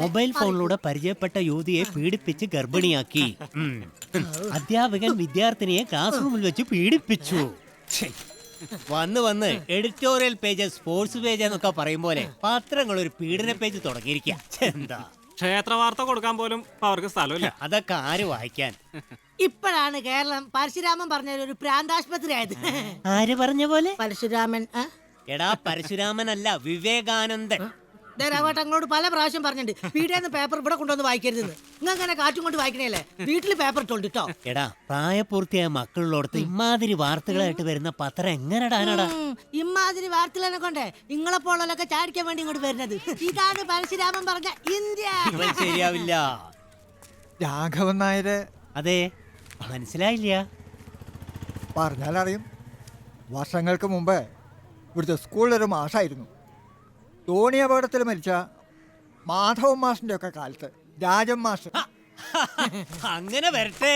Mobile ഫോണിലൂടെ പരിചയപ്പെട്ട യുവതിയെ പീഡിപ്പിച്ച് ഗർഭിണിയാക്കി. അധ്യാപകൻ വിദ്യാർത്ഥിനിയെ ക്ലാസ് റൂമിൽ വെച്ച് പീഡിപ്പിച്ചു. വന്ന് എഡിറ്റോറിയൽ പേജ്, സ്പോർട്സ് പേജ് എന്നൊക്കെ പറയും പോലെ പത്രങ്ങൾ ഒരു പീഡന പേജ് തുടങ്ങിയിരിക്കുക. എന്താ ക്ഷേത്ര വാർത്ത കൊടുക്കാൻ പോലും അവർക്ക് സ്ഥലമില്ല. അതൊക്കെ ആര് വായിക്കാൻ? ഇപ്പോഴാണ് കേരളം പരശുരാമൻ പറഞ്ഞ ഒരു പ്രാന്താശുപത്രി ആയത്. ആര് പറഞ്ഞ പോലെ? പരശുരാമൻ. എടാ, പരശുരാമനല്ല, വിവേകാനന്ദൻ. അങ്ങോട്ട് പല പ്രാവശ്യം പറഞ്ഞിട്ടുണ്ട് വീടിന്ന് പേപ്പർ ഇവിടെ കൊണ്ടുവന്ന് വായിക്കരുതെന്ന്. ഇങ്ങനെ കാറ്റും കൊണ്ട് വായിക്കണേല്ലേ, വീട്ടില് പേപ്പർ ഇട്ടോണ്ട് കേട്ടോ. എടാ, പ്രായപൂർത്തിയായ മക്കളിലോടത്ത് ഇമാതിരി വാർത്തകളായിട്ട് വരുന്ന പത്രം എങ്ങനെടാനടാ? ഇമാതിരി വാർത്തകളെ കൊണ്ടേ നിങ്ങളെ പോലൊക്കെ ചാടിക്കാൻ വേണ്ടി ഇങ്ങോട്ട് വരുന്നത്. ഇതാണ് പരശുരാമൻ പറഞ്ഞ ഇന്ത്യ. ശരിയാവില്ല. രാഘവൻ നായര്. അതെ, മനസ്സിലായില്ല. പറഞ്ഞാലറിയും. വർഷങ്ങൾക്ക് മുമ്പ് ഇവിടുത്തെ സ്കൂളിലൊരു മാഷായിരുന്നു. തോണി അപകടത്തിൽ മരിച്ച മാധവൻ മാഷിന്റെ ഒക്കെ കാലത്ത് രാജൻ മാഷ്. അങ്ങനെ വരട്ടെ.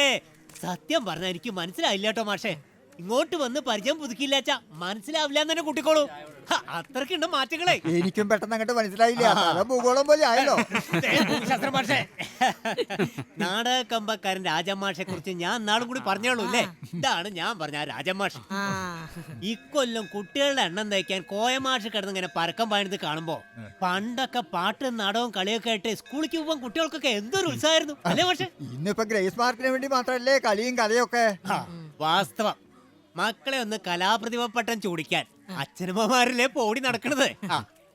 സത്യം പറഞ്ഞ എനിക്ക് മനസ്സിലായില്ല കേട്ടോ മാഷേ. ഇങ്ങോട്ട് വന്ന് പരിചയം പുതുക്കില്ലാച്ചാ മനസ്സിലാവില്ല എന്ന് തന്നെ കൂട്ടിക്കോളൂ. അത്രക്കുണ്ട് മാറ്റങ്ങളെ. എനിക്കും പെട്ടെന്ന് അങ്ങോട്ട് മനസ്സിലായില്ല. ഭൂഗോളം പോലെ ആയല്ലോ. നാടകക്കമ്പക്കാരൻ രാജമാഷെ കുറിച്ച് ഞാൻ നാളും കൂടി പറഞ്ഞോളൂ അല്ലേ? ഇതാണ് ഞാൻ പറഞ്ഞ രാജമാഷ്. ഇക്കൊല്ലം കുട്ടികളുടെ എണ്ണം തയ്ക്കാൻ കോയമാഷ് കിടന്ന് ഇങ്ങനെ പരക്കം പായുന്നത് കാണുമ്പോ പണ്ടൊക്കെ പാട്ടും നാടകവും കളിയൊക്കെ ആയിട്ട് സ്കൂളിലേക്ക് പോകാൻ കുട്ടികൾക്കൊക്കെ എന്തൊരു ഉത്സാഹമായിരുന്നു അല്ലേ മാഷെ? ഇന്നിപ്പോ ഗ്രേസ് മാർക്കിന് വേണ്ടി മാത്രല്ലേ കളിയും കഥയൊക്കെ. വാസ്തവം. മക്കളെ ഒന്ന് കലാപ്രതിഭ ചൂടിക്കാൻ അച്ഛനമ്മമാരിലെ പോടി നടക്കണത്.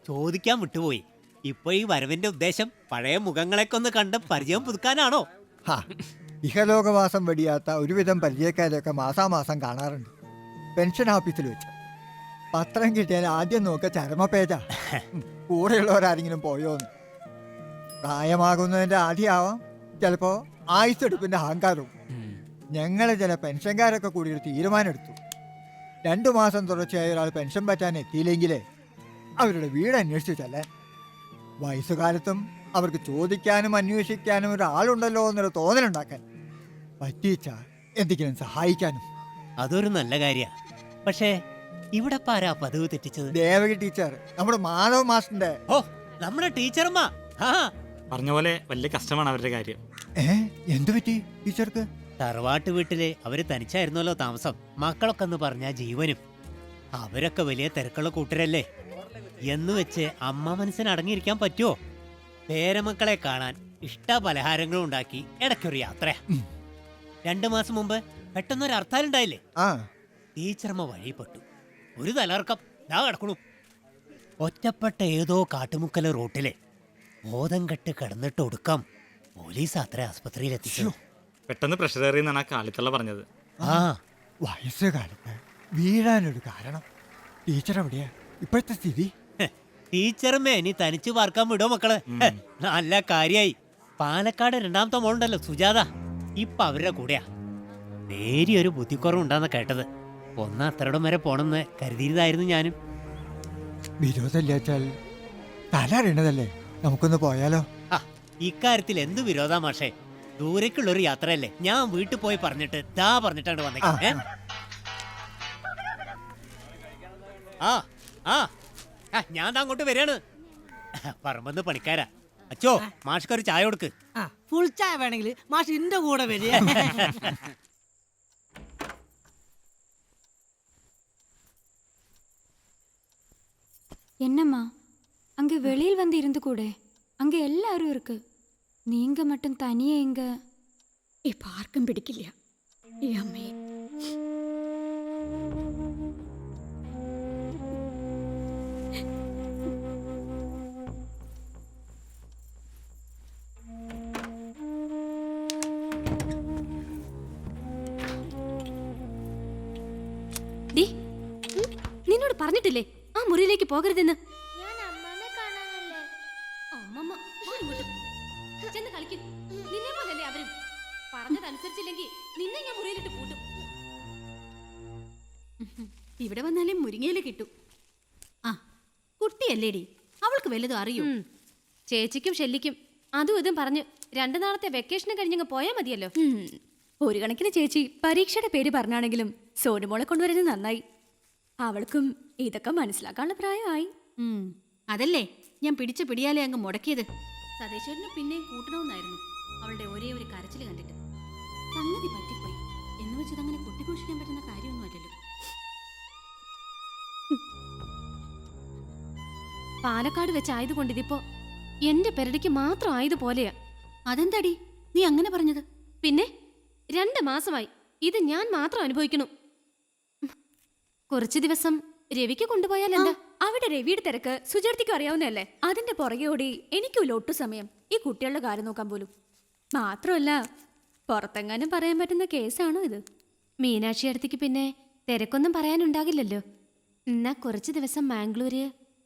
ചോദിക്കാൻ വിട്ടുപോയി. ഇപ്പൊ ഈ വരവിന്റെ ഉദ്ദേശം പഴയ മുഖങ്ങളെയൊക്കെ ഒന്ന് കണ്ട് പരിചയം പുതുക്കാനാണോ? ഇഹലോകവാസം വെടിയാത്ത ഒരുവിധം പരിചയക്കാരെയൊക്കെ മാസാമാസം കാണാറുണ്ട് പെൻഷൻ ഓഫീസിൽ വെച്ച്. പത്രം കിട്ടിയാൽ ആദ്യം നോക്ക ചരമ പേജാ. കൂടെയുള്ളവരാരെങ്കിലും പോയോന്ന്. പ്രായമാകുന്നതിന്റെ ആദ്യമാവാം, ചിലപ്പോ ആയുസ്സെടുപ്പിന്റെ അഹങ്കാരവും. ഞങ്ങളെ ചില പെൻഷൻകാരൊക്കെ കൂടി ഒരു തീരുമാനമെടുത്തു. 2 മാസം തുടർച്ചയായി ഒരാൾ പെൻഷൻ പറ്റാൻ എത്തിയില്ലെങ്കിലേ അവരുടെ വീട് അന്വേഷിച്ചു ചെല്ലാൻ. വയസ്സുകാലത്തും അവർക്ക് ചോദിക്കാനും അന്വേഷിക്കാനും ഒരാളുണ്ടല്ലോ എന്നൊരു തോന്നലുണ്ടാക്കാൻ. പറ്റിച്ച എന്തെങ്കിലും സഹായിക്കാനും. അതൊരു നല്ല കാര്യ. പക്ഷേ ഇവിടെ പാരാ പതിവ് തെറ്റിച്ചത്? ദേവകി ടീച്ചർ, നമ്മുടെ മാധവ മാസ്റ്ററിന്റെ. ഓ, നമ്മുടെ ടീച്ചർമാ. പറഞ്ഞ പോലെ വലിയ കഷ്ടമാണ് അവരുടെ കാര്യം. എന്തു പറ്റി ടീച്ചർക്ക്? തറവാട്ട് വീട്ടില് അവര് തനിച്ചായിരുന്നല്ലോ താമസം. മക്കളൊക്കെ എന്ന് പറഞ്ഞാ ജീവനും. അവരൊക്കെ വലിയ തിരക്കുള്ള കൂട്ടരല്ലേ. എന്ന് വെച്ച് അമ്മ മനസ്സിന് അടങ്ങിയിരിക്കാൻ പറ്റുമോ? പേരമക്കളെ കാണാൻ ഇഷ്ട പലഹാരങ്ങളും ഉണ്ടാക്കി ഇടയ്ക്കൊരു യാത്ര. 2 മാസം മുമ്പ് പെട്ടെന്നൊരു ഹർത്താലുണ്ടായില്ലേ? ടീച്ചർമ്മ വഴിപ്പെട്ടു. ഒരു തലർക്കം ദാ കിടക്കണു. ഒറ്റപ്പെട്ട ഏതോ കാട്ടുമുക്കല റോട്ടിലെ ബോധം കെട്ട് കിടന്നിട്ട് ഒടുക്കാം പോലീസ് അത്ര ആസ്പത്രിയിലെത്തിച്ചു. പെട്ടെന്ന് പ്രഷറേറിയെന്നാണ് ആ കാലിത്തള്ള പറഞ്ഞത്. വയസ്സുകാലത്ത് വീഴാനൊരു കാരണം. ടീച്ചർ എവിടെയാ ഇപ്പോഴത്തെ സ്ഥിതി? ടീച്ചറുമേ ഇനി തനിച്ചു പാർക്കാൻ വിടോ മക്കള്? നല്ല കാര്യായി. പാലക്കാട് 2ാമത്തെ മോളുണ്ടല്ലോ സുജാത, ഇപ്പൊ അവരുടെ കൂടെയാ. നേരിയൊരു ബുദ്ധിക്കുറവുണ്ടാന്ന് കേട്ടത്. അത്രയിടം വരെ പോണെന്ന് കരുതിയതായിരുന്നു ഞാനും. വിരോധമില്ലാച്ചാൽ തല അറിയണതല്ലേ, നമുക്കൊന്ന് പോയാലോ? ഇക്കാര്യത്തിൽ എന്ത് വിരോധാ മാഷേ? ദൂരേക്കുള്ളൊരു യാത്രയല്ലേ. ഞാൻ വീട്ടിൽ പോയി പറഞ്ഞിട്ട് പറഞ്ഞിട്ടാണ് വന്നേ. ഞാൻ അങ്ങോട്ട് വരികയാണ്. പറമ്പെന്ന് പണിക്കാരാ. അച്ചോ, മാഷ്ക്കൊരു ചായ കൊടുക്ക്. ഫുൾ ചായ വേണമെങ്കിൽ മാഷ് ഇന്റെ കൂടെ വരിക. என்னம்மா அங்கே வெளியில் வந்து இருந்து கூட அங்கே எல்லாரும் இருக்கு, நீங்க மட்டும் தனியே எங்க? ഇപ്പൊ ആർക്കും പിടിക്കില്ല ഈ അമ്മയെ. നിന്നോട് പറഞ്ഞിട്ടില്ലേ ആ മുറിയിലേക്ക് പോകരുതെന്ന്? ഇവിടെ വന്നാലേ മുരിങ്ങയില കിട്ടും. ആ കുട്ടിയല്ലേടി, അവൾക്ക് വല്ലതും അറിയൂ. ചേച്ചിക്കും ഷെല്ലിക്കും അതും ഇതും പറഞ്ഞു 2 നാളത്തെ വെക്കേഷന് കഴിഞ്ഞങ്ങ് പോയാൽ മതിയല്ലോ. ഒരു കണക്കിന് ചേച്ചി പരീക്ഷയുടെ പേര് പറഞ്ഞാണെങ്കിലും സോനുമോളെ കൊണ്ടുവരുന്നത് നന്നായി. അവൾക്കും ഇതൊക്കെ മനസ്സിലാക്കാനുള്ള പ്രായമായി. അതല്ലേ ഞാൻ പിടിച്ച പിടിയാലേ അങ്ങ് മുടക്കിയത്. സതീശേട്ടന് പിന്നെയും കൂട്ടണമെന്നായിരുന്നു അവളുടെ ഒരേ ഒരു കരച്ചിൽ കണ്ടിട്ട്. സംഗതി പറ്റിപ്പോയി എന്ന് വെച്ചത് അങ്ങനെ കൊട്ടിഘോഷിക്കാൻ പറ്റുന്ന കാര്യമൊന്നും അല്ലല്ലോ. പാലക്കാട് വെച്ചായതുകൊണ്ട് ഇതിപ്പോ എന്റെ പെരടിക്ക് മാത്രം ആയതുപോലെയാ. അതെന്താടി നീ അങ്ങനെ പറഞ്ഞത്? പിന്നെ 2 മാസമായി ഇത് ഞാൻ മാത്രം അനുഭവിക്കണു. കുറച്ചു ദിവസം രവിക്ക് കൊണ്ടുപോയാൽ എന്താ? അവിടെ രവിയുടെ തിരക്ക് സുചേർത്തിക്കും അറിയാവുന്നതല്ലേ. അതിന്റെ പുറകെ ഓടി എനിക്കുമില്ല ഒട്ടു സമയം ഈ കുട്ടികളുടെ കാര്യം നോക്കാൻ പോലും. മാത്രമല്ല പുറത്തെങ്ങാനും പറയാൻ പറ്റുന്ന കേസാണോ ഇത്? മീനാക്ഷി അടുത്തേക്ക് പിന്നെ തിരക്കൊന്നും പറയാനുണ്ടാകില്ലല്ലോ. എന്നാ കുറച്ചു ദിവസം മാംഗ്ലൂര്.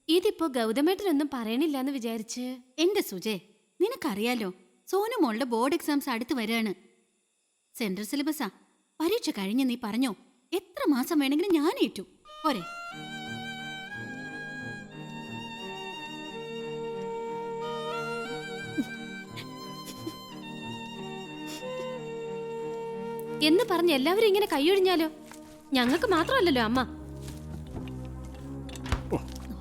ഇതിപ്പോ ഗൗതമേട്ടനൊന്നും പറയണില്ല എന്ന് വിചാരിച്ച്. എന്റെ സുജേ, നിനക്കറിയാലോ സോനു മോളുടെ ബോർഡ് എക്സാംസ് അടുത്ത് വരികയാണ്. സെൻട്രൽ സിലബസാ. പരീക്ഷ കഴിഞ്ഞ് നീ പറഞ്ഞോ എത്ര മാസം വേണമെങ്കിലും ഞാൻ ഏറ്റു പോരെ. എന്ന് പറഞ്ഞ് എല്ലാവരും ഇങ്ങനെ കൈയൊഴിഞ്ഞാലോ? ഞങ്ങൾക്ക് മാത്രമല്ലല്ലോ അമ്മ.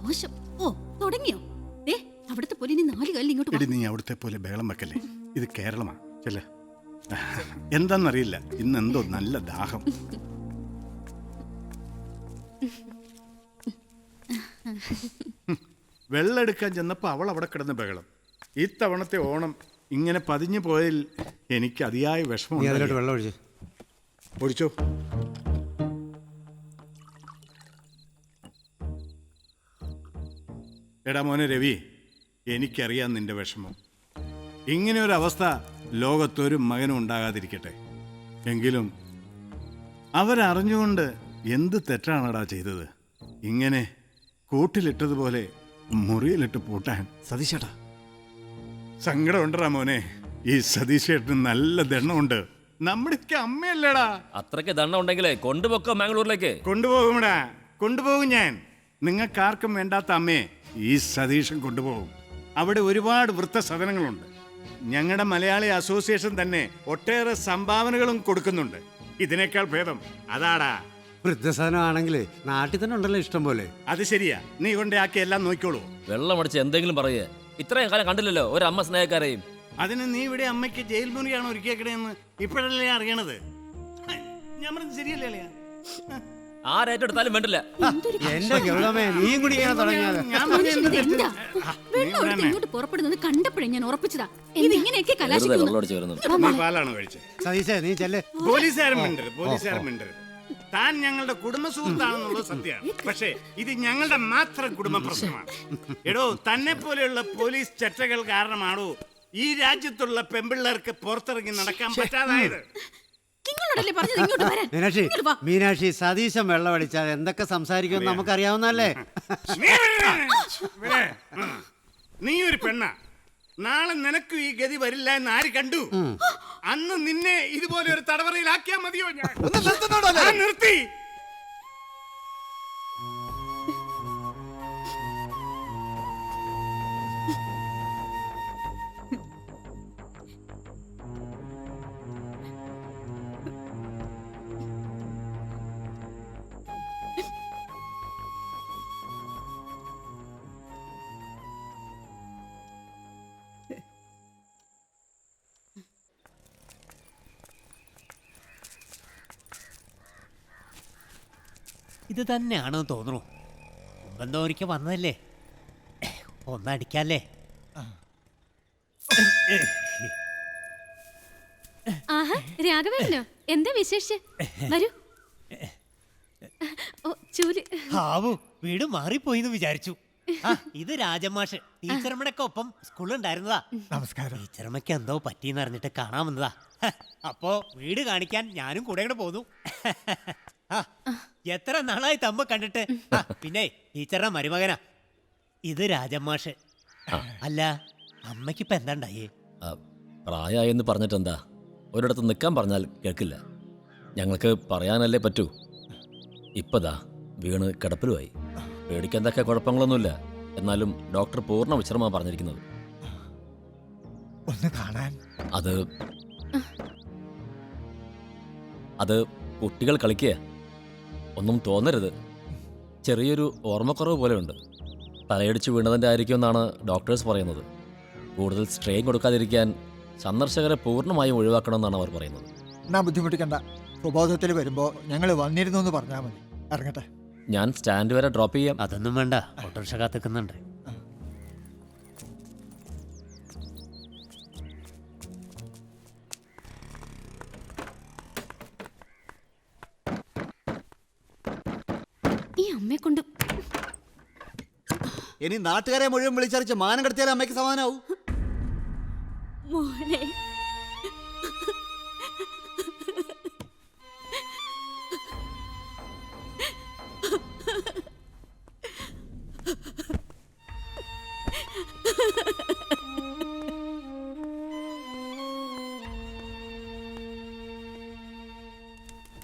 മോശം. ഓ തുടങ്ങിയോ? ദേ അവിടുത്തെ പോലെ നീ 4 കാലിൽ ഇങ്ങോട്ട് വാ. എടി, നീ അവിടുത്തെ പോലെ ബഹളം വെക്കല്ലേ. ഇത് കേരളമാ. ചെല്ലേ. എന്താന്നറിയില്ല, ഇന്നെന്തോ നല്ല ദാഹം. വെള്ളമെടുക്കാൻ ചെന്നപ്പോൾ അവൾ അവിടെ കിടന്ന് ബഹളം. ഇത്തവണത്തെ ഓണം ഇങ്ങനെ പതിഞ്ഞു പോയതിൽ എനിക്ക് അതിയായ വിഷമം. വെള്ളം ഒഴിച്ചു ഒഴിച്ചോ. എടാ മോനെ രവി, എനിക്കറിയാം നിന്റെ വിഷമം. ഇങ്ങനെ ഒരു അവസ്ഥ ലോകത്തൊരു മകനും ഉണ്ടാകാതിരിക്കട്ടെ. എങ്കിലും അവരറിഞ്ഞുകൊണ്ട് എന്ത് തെറ്റാണടാ ചെയ്തത്? ഇങ്ങനെ കൂട്ടിലിട്ടതുപോലെ മുറിയിലിട്ട് പൂട്ടാൻ. സതീശേട്ടാ, സങ്കടമുണ്ടടാ മോനെ. ഈ സതീശേട്ടന് നല്ല ദണ്ണമുണ്ട്. നമ്മുടെയൊക്കെ അമ്മയല്ലേടാ. അത്രയ്ക്ക് ദണ്ണം ഉണ്ടെങ്കിലേ കൊണ്ടുപോക്കോ മാംഗ്ലൂരിലേക്ക്. കൊണ്ടുപോകുമടാ, കൊണ്ടുപോകും ഞാൻ. നിങ്ങൾക്കാർക്കും വേണ്ടാത്ത അമ്മയെ ഈ സതീശൻ കൊണ്ടുപോകും. അവിടെ ഒരുപാട് വൃദ്ധസദനങ്ങളുണ്ട്. ഞങ്ങളുടെ മലയാളി അസോസിയേഷൻ തന്നെ ഒട്ടേറെ സംഭാവനകളും കൊടുക്കുന്നുണ്ട്. ഇതിനേക്കാൾ ഭേദം അതാടാ. വൃദ്ധസാധനമാണെങ്കിൽ നാട്ടിൽ തന്നെ ഉണ്ടല്ലോ ഇഷ്ടം പോലെ. അത് ശരിയാ, നീ കൊണ്ടാക്കി എല്ലാം നോക്കിക്കോളൂ. വെള്ളം അടിച്ച് എന്തെങ്കിലും പറയേ. ഇത്രയും കാലം കണ്ടില്ലല്ലോ ഒരു അമ്മ സ്നേഹക്കാരെയും. അതിന് നീ ഇവിടെ അമ്മയ്ക്ക് ജയിൽ മുറിയാണ് ഒരുക്കിയേക്കണേന്ന് ഇപ്പോഴല്ലേ അറിയണത്? ഞാൻ പറഞ്ഞത് ശരിയല്ലേ അളിയാ? ആരേറ്റെടുത്താലും വേണ്ടില്ല. എന്റെ ഗൗതമേ, നീയും കൂടി ചെയ്യാൻ തുടങ്ങിയാലോ? ഞാൻ പറഞ്ഞത് എന്ത് തെറ്റ്? എന്താ വെള്ളം എടുത്ത് ഇങ്ങോട്ട് പുറപ്പെടുന്നത് കണ്ടപ്പോഴേ ഞാൻ ഉറപ്പിച്ചതാ ഇത് ഇങ്ങനെയൊക്കെ വെറുതെ കലാശിക്കുന്നു. വെള്ളം അടിച്ച് വരുന്നുണ്ട്. നീ പാലാണോ കഴിച്ചത്? സതീശേ, നീ ചെല്ലേ. പോലീസുകാരൻ മിണ്ടരുത്. താൻ ഞങ്ങളുടെ കുടുംബ സുഹൃത്താണെന്നുള്ളത് സത്യമാണ്. പക്ഷേ ഇത് ഞങ്ങളുടെ മാത്രം കുടുംബ പ്രശ്നമാണ്. എടോ, തന്നെ പോലെയുള്ള പോലീസ് ചട്ടകൾ കാരണമാണോ ഈ രാജ്യത്തുള്ള പെമ്പിള്ളേർക്ക് പുറത്തിറങ്ങി നടക്കാൻ പറ്റാതായത്? നിങ്ങളോടല്ലേ പറഞ്ഞത് ഇങ്ങോട്ട് വരാൻ? മീനാക്ഷി, ഇങ്ങോട്ട് വാ. മീനാക്ഷി, സതീശൻ വെള്ളം അടിച്ചാൽ എന്തൊക്കെ സംസാരിക്കുമെന്ന് നമുക്കറിയാവുന്നല്ലേ. നീ ഒരു പെണ്ണ. നാളെ നിനക്കും ഈ ഗതി വരില്ല എന്ന് ആര് കണ്ടു? അന്ന് നിന്നെ ഇതുപോലെ ഒരു തടവറയിലാക്കിയാ മതിയോ? ഞാൻ നിർത്തി. ഇത് തന്നെയാണോ തോന്നുന്നു? മുമ്പെന്തോ ഒരിക്കൽ വന്നതല്ലേ, ഒന്നടിക്കല്ലേ. ആഹാ, രാഘവേട്ടനോ? എന്താ വിശേഷിച്ച്? വരൂ. ഓ ചൂല്. ഹാവു, വീട് മാറിപ്പോയിന്ന് വിചാരിച്ചു. ഇത് രാജമാഷ് ടീച്ചറമ്മയുടെ ഒപ്പം സ്കൂളുണ്ടായിരുന്നതാ. നമസ്കാരം. ടീച്ചറമ്മയ്ക്ക് എന്തോ പറ്റിയെന്ന് അറിഞ്ഞിട്ട് കാണാൻ വന്നതാ. അപ്പോ വീട് കാണിക്കാൻ ഞാനും കൂടെ കൂടെ പോന്നു. എത്ര നാളായി തമ്മ കണ്ടിട്ട്. പിന്നെ ടീച്ചറുടെ മരുമകനാ ഇത് രാജമാഷ്. അല്ല, അമ്മയ്ക്കിപ്പോ എന്താ ഉണ്ടായേ? പ്രായമായെന്ന് പറഞ്ഞിട്ടെന്താ? ഒരിടത്ത് നിൽക്കാൻ പറഞ്ഞാൽ കേൾക്കില്ല. ഞങ്ങൾക്ക് പറയാനല്ലേ പറ്റൂ. ഇപ്പതാ വീണ് കിടപ്പിലുമായി. പേടിക്കാൻ തക്ക കുഴപ്പങ്ങളൊന്നുമില്ല. എന്നാലും ഡോക്ടർ പൂർണ്ണ വിശ്രമമാണ് പറഞ്ഞിരിക്കുന്നത്. ഒന്ന് കാണാൻ. അത് കുട്ടികൾ കളിക്കുക. ഒന്നും തോന്നരുത്. ചെറിയൊരു ഓർമ്മക്കുറവ് പോലെയുണ്ട്. തലയടിച്ച് വീണതിൻ്റെ ആയിരിക്കുമെന്നാണ് ഡോക്ടേഴ്സ് പറയുന്നത്. കൂടുതൽ സ്ട്രെയിൻ കൊടുക്കാതിരിക്കാൻ സന്ദർശകരെ പൂർണ്ണമായും ഒഴിവാക്കണമെന്നാണ് അവർ പറയുന്നത്. എന്നാ ബുദ്ധിമുട്ടിക്കണ്ട. സുബോധത്തിൽ വരുമ്പോൾ ഞങ്ങൾ വന്നിരുന്നു എന്ന് പറഞ്ഞാൽ മതി. ഇറങ്ങട്ടെ. ഞാൻ സ്റ്റാൻഡ് വരെ ഡ്രോപ്പ് ചെയ്യാം. അതൊന്നും വേണ്ട, ഓട്ടോറിക്ഷ കാത്തിക്കുന്നുണ്ട്. ഈ അമ്മയെ കൊണ്ട് ഇനി നാട്ടുകാരെ മുഴുവൻ വിളിച്ചറിച്ച് മാനം കടത്തിയാലും അമ്മയ്ക്ക് സമാധാനാവും. മോനെ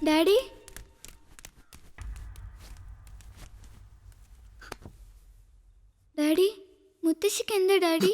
ഡാഡി, ഡാഡി, മുത്തശ്ശിക്ക് എന്താ ഡാഡി?